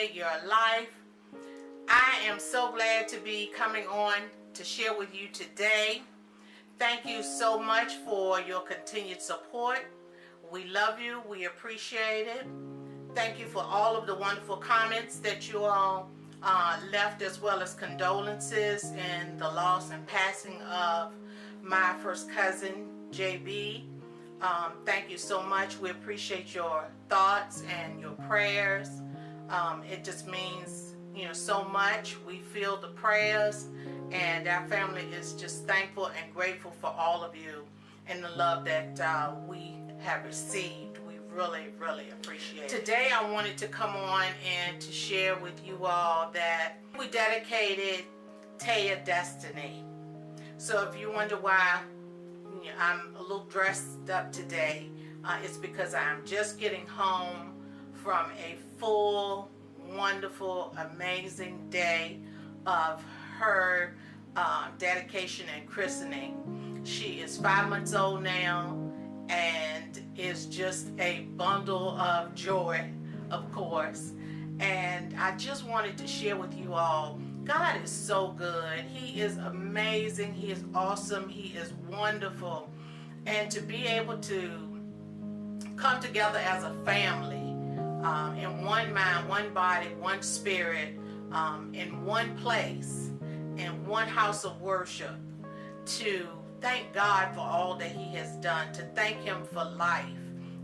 elevate your life. I am so glad to be coming on to share with you today. Thank you so much for your continued support. We love you. We appreciate it. Thank you for all of the wonderful comments that you all left, as well as condolences in the loss and passing of my first cousin, JB. Thank you so much. We appreciate your thoughts and your prayers. It just means, so much. We feel the prayers, and our family is just thankful and grateful for all of you and the love that we have received. We really, really appreciate it. Today I wanted to come on and to share with you all that we dedicated Taya Destiny. So if you wonder why I'm a little dressed up today, it's because I'm just getting home from a full, wonderful, amazing day of her dedication and christening. She is 5 months old now and is just a bundle of joy, of course. And I just wanted to share with you all, God is so good. He is amazing. He is awesome. He is wonderful. And to be able to come together as a family, in one mind, one body, one spirit, in one place, in one house of worship, to thank God for all that He has done, to thank Him for life,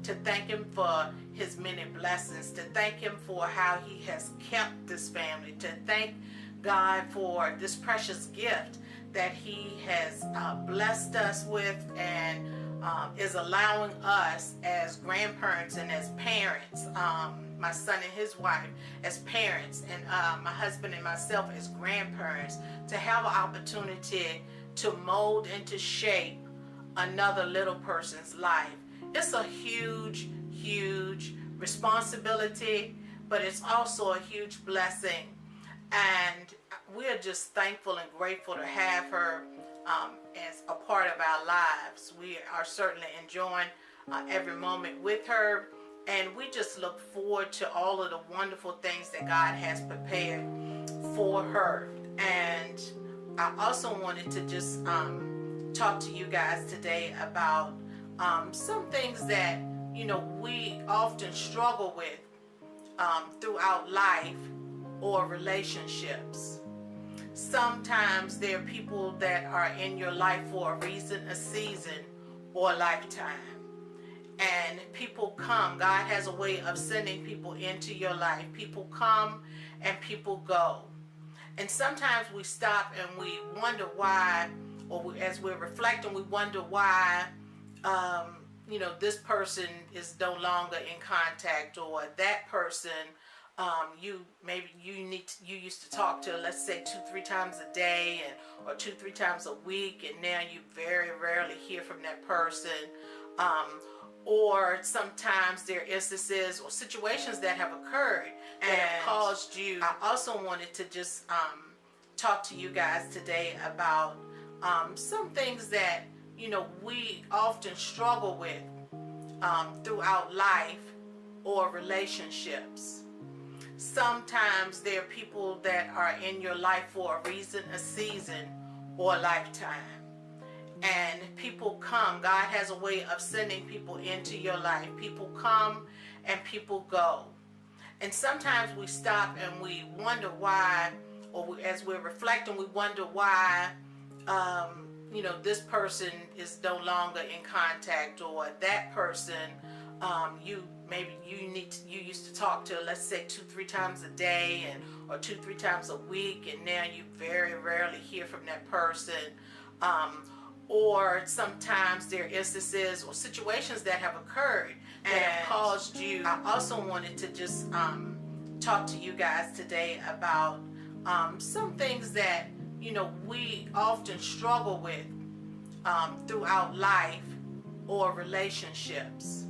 to thank Him for His many blessings, to thank Him for how He has kept this family, to thank God for this precious gift that He has blessed us with, and is allowing us as grandparents and as parents, my son and his wife as parents, and my husband and myself as grandparents, to have an opportunity to mold and to shape another little person's life. It's a huge, huge responsibility, but it's also a huge blessing. And we're just thankful and grateful to have her as a part of our lives. We are certainly enjoying every moment with her, and we just look forward to all of the wonderful things that God has prepared for her. And I also wanted to just talk to you guys today about some things that we often struggle with throughout life or relationships. Sometimes there are people that are in your life for a reason, a season, or a lifetime. And people come. God has a way of sending people into your life. People come and people go. And sometimes we stop and we wonder why, or as we're reflecting, we wonder why, this person is no longer in contact, or that person, you used to talk to, let's say 2-3 times a day, or 2-3 times a week, and now you very rarely hear from that person. Or sometimes there are instances or situations that have occurred that have caused you. I also wanted to just talk to you guys today about some things that we often struggle with throughout life or relationships. Sometimes there are people that are in your life for a reason, a season, or a lifetime. And people come. God has a way of sending people into your life. People come and people go. And sometimes we stop and we wonder why, or as we're reflecting, we wonder why, this person is no longer in contact, or that person, you used to talk to, let's say 2-3 times a day, or 2-3 times a week, and now you very rarely hear from that person. Or sometimes there are instances or situations that have occurred that have caused you. I also wanted to just talk to you guys today about some things that we often struggle with throughout life or relationships.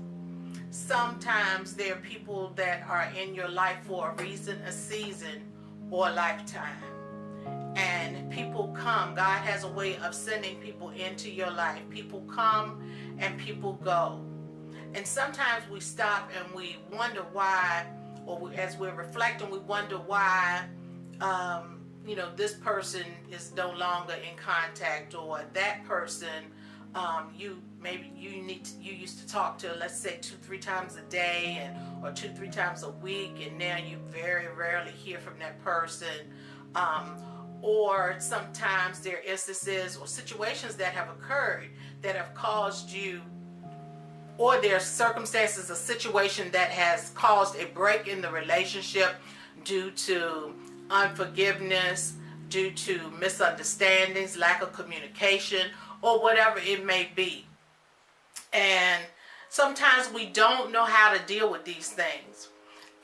Sometimes there are people that are in your life for a reason, a season, or a lifetime. And people come. God has a way of sending people into your life. People come and people go. And sometimes we stop and we wonder why, as we're reflecting, we wonder why, this person is no longer in contact, or that person, you used to talk to, let's say 2-3 times a day, or 2-3 times a week, and now you very rarely hear from that person. Or sometimes there are instances or situations that have occurred that have caused you, or there are circumstances, a situation that has caused a break in the relationship due to unforgiveness, due to misunderstandings, lack of communication, or whatever it may be. And sometimes we don't know how to deal with these things.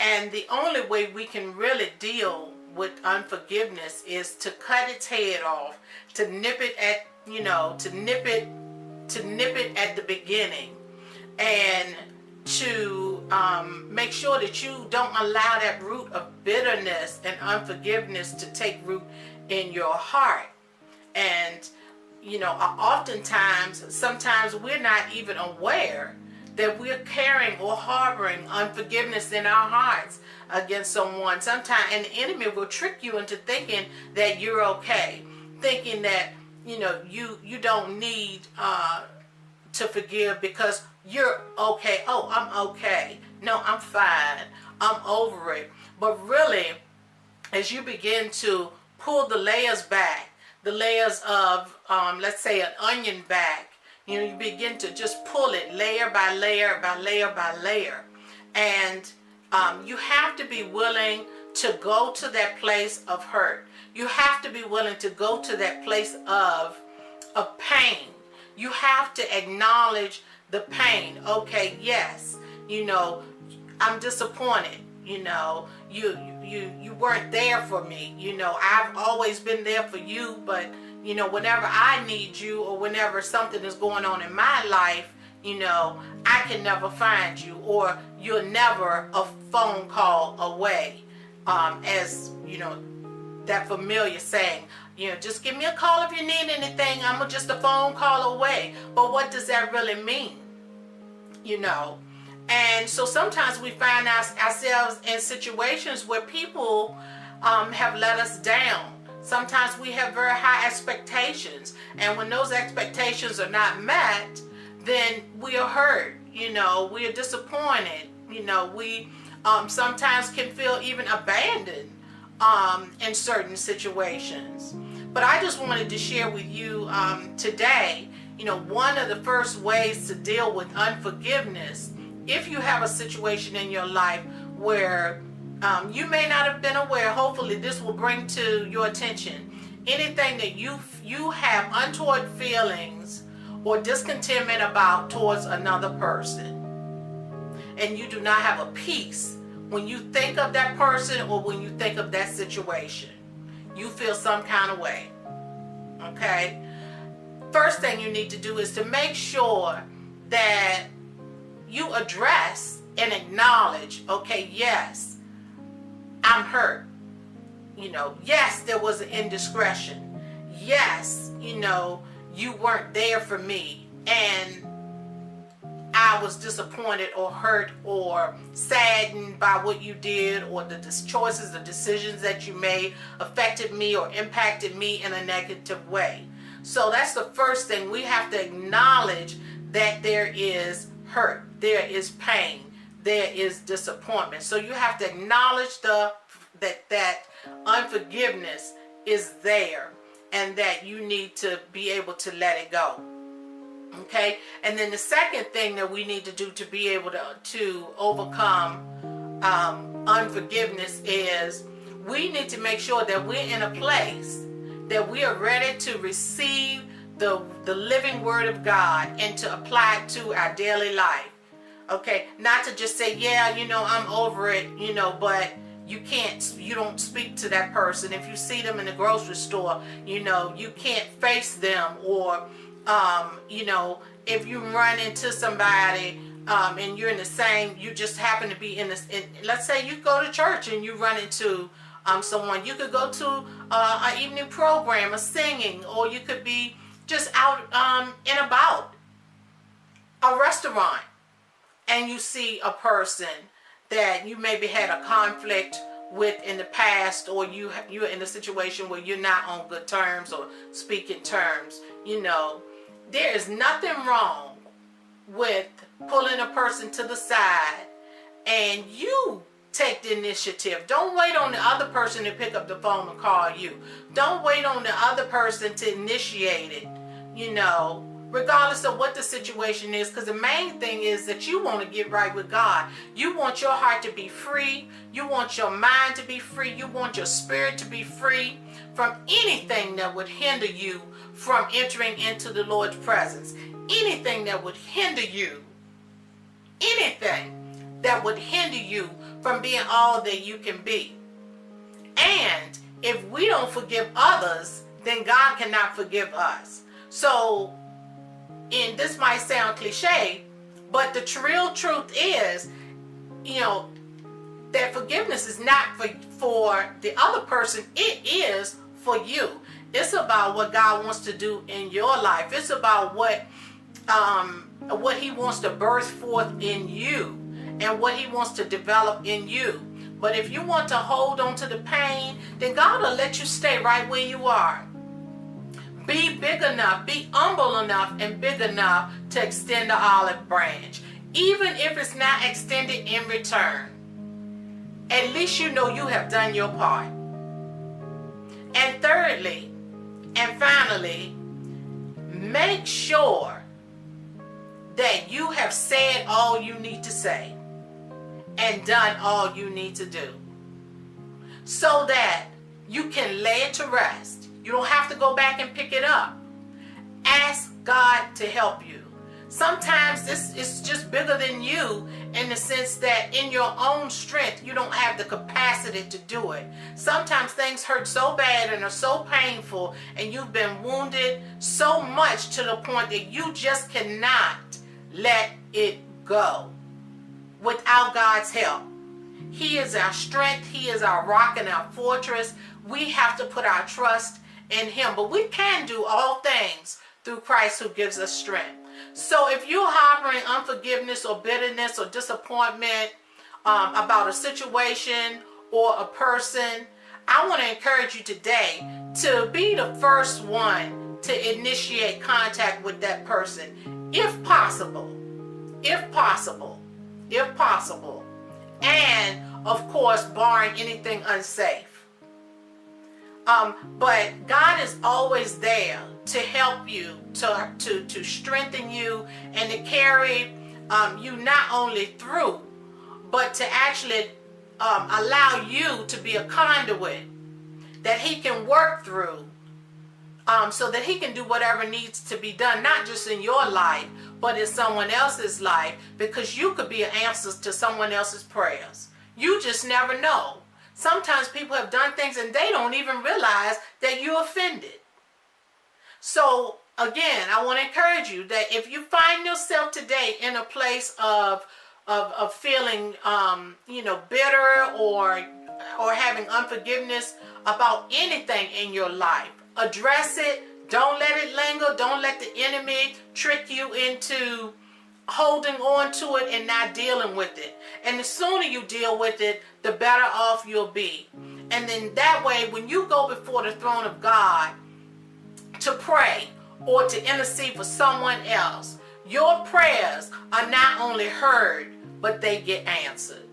And the only way we can really deal with unforgiveness is to cut its head off, to nip it at, to nip it at the beginning, and to make sure that you don't allow that root of bitterness and unforgiveness to take root in your heart. And sometimes we're not even aware that we're carrying or harboring unforgiveness in our hearts against someone. Sometimes an enemy will trick you into thinking that you're okay, thinking that you don't need to forgive because you're okay. Oh, I'm okay. No, I'm fine. I'm over it. But really, as you begin to pull the layers back, the layers of, let's say, an onion back, you begin to just pull it layer by layer by layer by layer. And you have to be willing to go to that place of hurt. You have to be willing to go to that place of pain. You have to acknowledge the pain. Okay, yes, I'm disappointed. You weren't there for me. I've always been there for you, but whenever I need you, or whenever something is going on in my life, I can never find you, or you're never a phone call away. As that familiar saying, just give me a call if you need anything. I'm just a phone call away. But what does that really mean? And so sometimes we find ourselves in situations where people have let us down. Sometimes we have very high expectations, and when those expectations are not met, then we are hurt. We are disappointed. We sometimes can feel even abandoned in certain situations. But I just wanted to share with you today, one of the first ways to deal with unforgiveness, if you have a situation in your life where you may not have been aware, hopefully this will bring to your attention anything that you have untoward feelings or discontentment about towards another person, and you do not have a peace when you think of that person or when you think of that situation. You feel some kind of way. Okay? First thing you need to do is to make sure that you address and acknowledge, okay, yes, I'm hurt. Yes, there was an indiscretion. Yes, you weren't there for me, and I was disappointed or hurt or saddened by what you did, or the choices, the decisions that you made affected me or impacted me in a negative way. So that's the first thing. We have to acknowledge that there is hurt, there is pain, there is disappointment. So you have to acknowledge that unforgiveness is there, and that you need to be able to let it go. Okay? And then the second thing that we need to do to be able to overcome unforgiveness is we need to make sure that we're in a place that we are ready to receive the living word of God and to apply it to our daily life. Okay? Not to just say, yeah, I'm over it, but you don't speak to that person. If you see them in the grocery store, you can't face them, or if you run into somebody and you're in the same, you just happen to be let's say you go to church and you run into someone. You could go to an evening program, a singing, or you could be just out and about a restaurant, and you see a person that you maybe had a conflict with in the past, or you're in a situation where you're not on good terms or speaking terms, there is nothing wrong with pulling a person to the side and you take the initiative. Don't wait on the other person to pick up the phone and call you. Don't wait on the other person to initiate it, regardless of what the situation is, because the main thing is that you want to get right with God. You want your heart to be free. You want your mind to be free. You want your spirit to be free from anything that would hinder you from entering into the Lord's presence. Anything that would hinder you. Anything that would hinder you from being all that you can be. And if we don't forgive others, then God cannot forgive us. So, and this might sound cliche, but the real truth is, that forgiveness is not for the other person. It is for you. It's about what God wants to do in your life. It's about what He wants to birth forth in you and what He wants to develop in you. But if you want to hold on to the pain, then God will let you stay right where you are. Be big enough, be humble enough and big enough to extend the olive branch. Even if it's not extended in return. At least you know you have done your part. And thirdly, and finally, make sure that you have said all you need to say and done all you need to do, so that you can lay it to rest. You don't have to go back and pick it up. Ask God to help you. Sometimes this is just bigger than you, in the sense that in your own strength, you don't have the capacity to do it. Sometimes things hurt so bad and are so painful, and you've been wounded so much to the point that you just cannot let it go without God's help. He is our strength. He is our rock and our fortress. We have to put our trust in Him. But we can do all things through Christ who gives us strength. So if you're harboring unforgiveness or bitterness or disappointment about a situation or a person, I want to encourage you today to be the first one to initiate contact with that person, if possible. If possible. If possible. And, of course, barring anything unsafe. But God is always there to help you, to strengthen you, and to carry you not only through, but to actually allow you to be a conduit that He can work through, so that He can do whatever needs to be done, not just in your life, but in someone else's life, because you could be an answer to someone else's prayers. You just never know. Sometimes people have done things and they don't even realize that you're offended. So again, I want to encourage you that if you find yourself today in a place of feeling bitter or having unforgiveness about anything in your life, address it. Don't let it linger. Don't let the enemy trick you into holding on to it and not dealing with it. And the sooner you deal with it, the better off you'll be. And then that way, when you go before the throne of God to pray or to intercede for someone else, your prayers are not only heard, but they get answered.